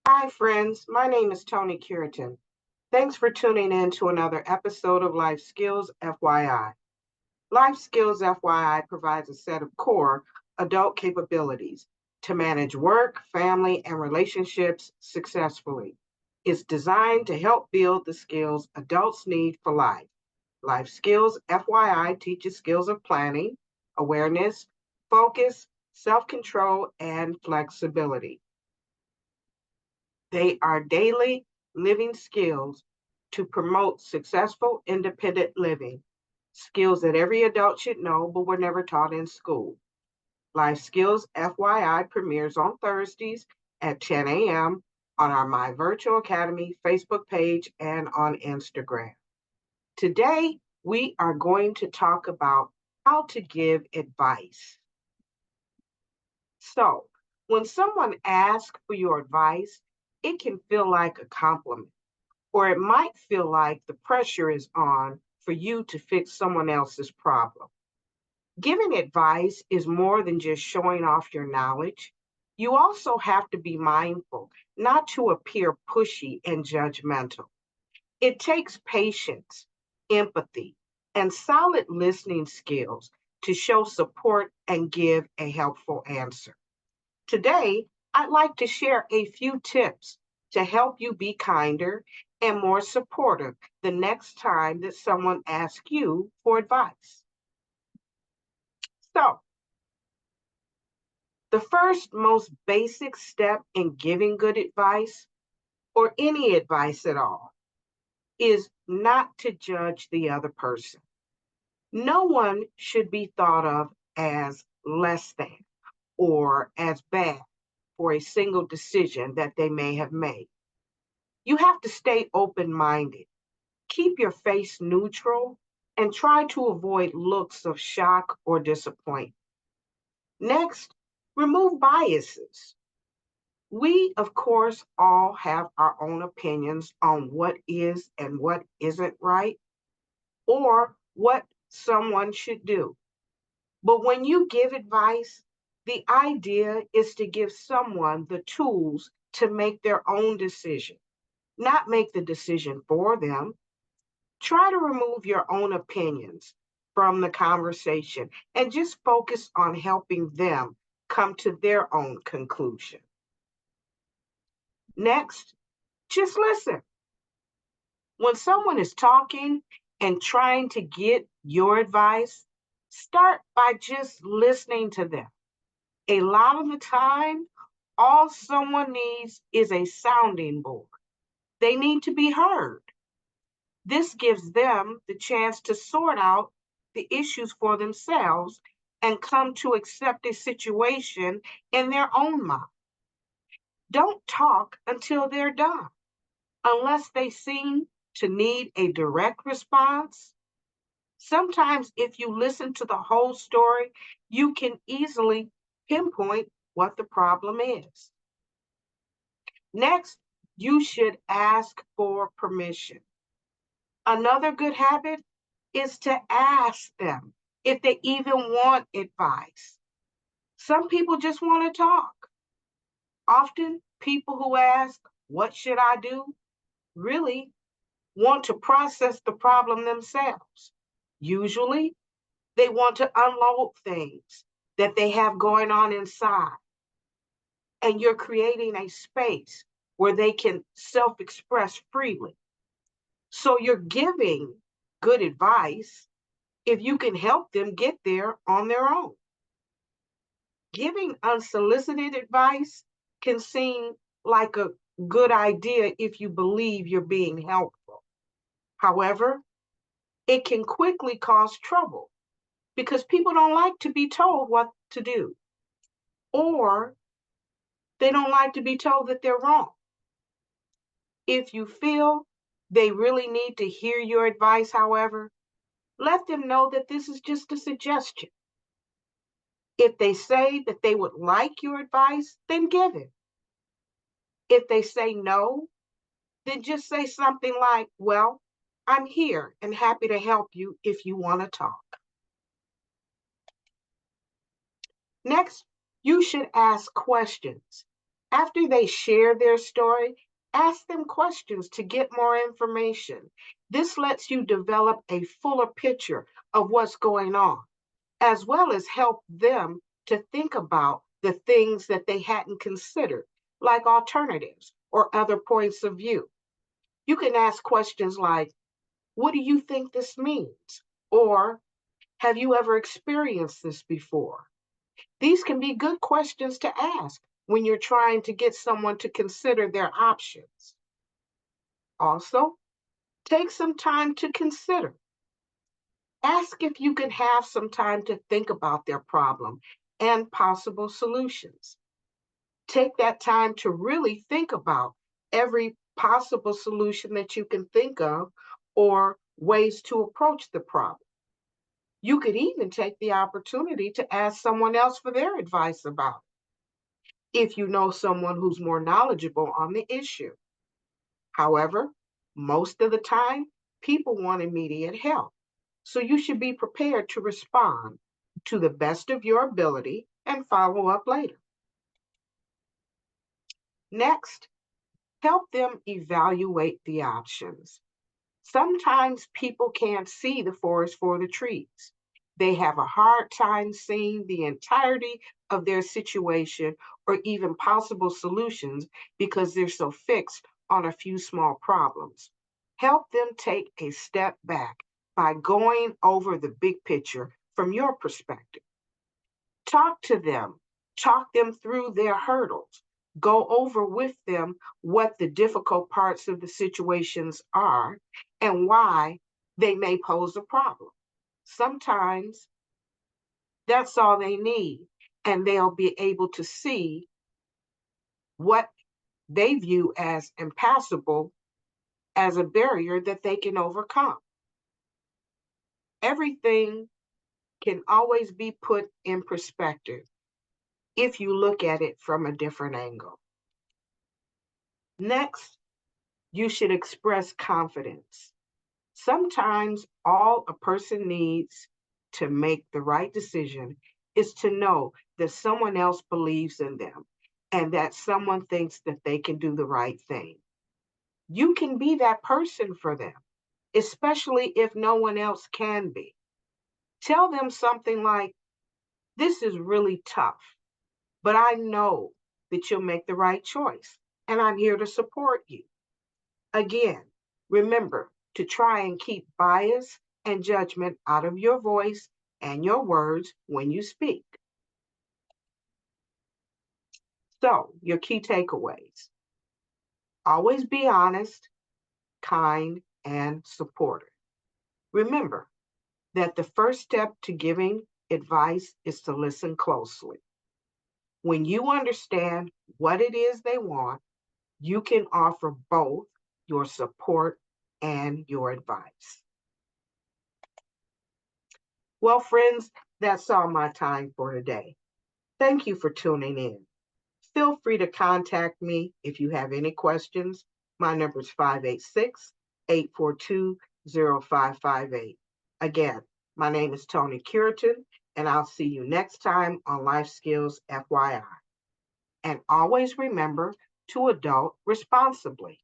Hi, friends. My name is Toni Cureton. Thanks for tuning in to another episode of Life Skills FYI. Life Skills FYI provides a set of core adult capabilities to manage work, family, and relationships successfully. It's designed to help build the skills adults need for life. Life Skills FYI teaches skills of planning, awareness, focus, self control, and flexibility. They are daily living skills to promote successful independent living, skills that every adult should know but were never taught in school. Life Skills FYI premieres on Thursdays at 10 a.m. on our My Virtual Academy Facebook page and on Instagram. Today, we are going to talk about how to give advice. So, when someone asks for your advice, it can feel like a compliment, or it might feel like the pressure is on for you to fix someone else's problem. Giving advice is more than just showing off your knowledge. You also have to be mindful not to appear pushy and judgmental. It takes patience, empathy, and solid listening skills to show support and give a helpful answer. Today, I'd like to share a few tips to help you be kinder and more supportive the next time that someone asks you for advice. So, the first most basic step in giving good advice, or any advice at all, is not to judge the other person. No one should be thought of as less than or as bad for a single decision that they may have made. You have to stay open minded, keep your face neutral, and try to avoid looks of shock or disappointment. Next, remove biases. We, of course, all have our own opinions on what is and what isn't right or what someone should do. But when you give advice, the idea is to give someone the tools to make their own decision, not make the decision for them. Try to remove your own opinions from the conversation and just focus on helping them come to their own conclusion. Next, just listen. When someone is talking and trying to get your advice, start by just listening to them. A lot of the time, all someone needs is a sounding board. They need to be heard. This gives them the chance to sort out the issues for themselves and come to accept a situation in their own mind. Don't talk until they're done, unless they seem to need a direct response. Sometimes, if you listen to the whole story, you can easily pinpoint what the problem is. Next, you should ask for permission. Another good habit is to ask them if they even want advice. Some people just want to talk. Often, people who ask, "What should I do?" really want to process the problem themselves. Usually, they want to unload things that they have going on inside, and you're creating a space where they can self express freely. So, you're giving good advice if you can help them get there on their own. Giving unsolicited advice can seem like a good idea if you believe you're being helpful. However, it can quickly cause trouble because people don't like to be told what to do, or they don't like to be told that they're wrong. If you feel they really need to hear your advice, however, let them know that this is just a suggestion. If they say that they would like your advice, then give it. If they say no, then just say something like, "Well, I'm here and happy to help you if you want to talk." Next, you should ask questions. After they share their story, ask them questions to get more information. This lets you develop a fuller picture of what's going on, as well as help them to think about the things that they hadn't considered, like alternatives or other points of view. You can ask questions like, what do you think this means? Or, have you ever experienced this before? These can be good questions to ask when you're trying to get someone to consider their options. Also, take some time to consider. Ask if you can have some time to think about their problem and possible solutions. Take that time to really think about every possible solution that you can think of or ways to approach the problem. You could even take the opportunity to ask someone else for their advice about it, if you know someone who's more knowledgeable on the issue. However, most of the time, people want immediate help. So you should be prepared to respond to the best of your ability and follow up later. Next, help them evaluate the options. Sometimes people can't see the forest for the trees. They have a hard time seeing the entirety of their situation or even possible solutions because they're so fixed on a few small problems. Help them take a step back by going over the big picture from your perspective. Talk to them, talk them through their hurdles, go over with them what the difficult parts of the situations are and why they may pose a problem. Sometimes that's all they need, and they'll be able to see what they view as impassable as a barrier that they can overcome. Everything can always be put in perspective if you look at it from a different angle. Next, you should express confidence. Sometimes all a person needs to make the right decision is to know that someone else believes in them and that someone thinks that they can do the right thing. You can be that person for them, especially if no one else can be. Tell them something like, this is really tough, but I know that you'll make the right choice, and I'm here to support you. Again, remember to try and keep bias and judgment out of your voice and your words when you speak. So, your key takeaways: always be honest, kind, and supportive. Remember that the first step to giving advice is to listen closely. When you understand what it is they want, you can offer both your support and your advice. Well, friends, that's all my time for today. Thank you for tuning in. Feel free to contact me if you have any questions. My number is 586-842-0558. Again, my name is Toni Cureton, and I'll see you next time on Life Skills FYI. And always remember to adult responsibly.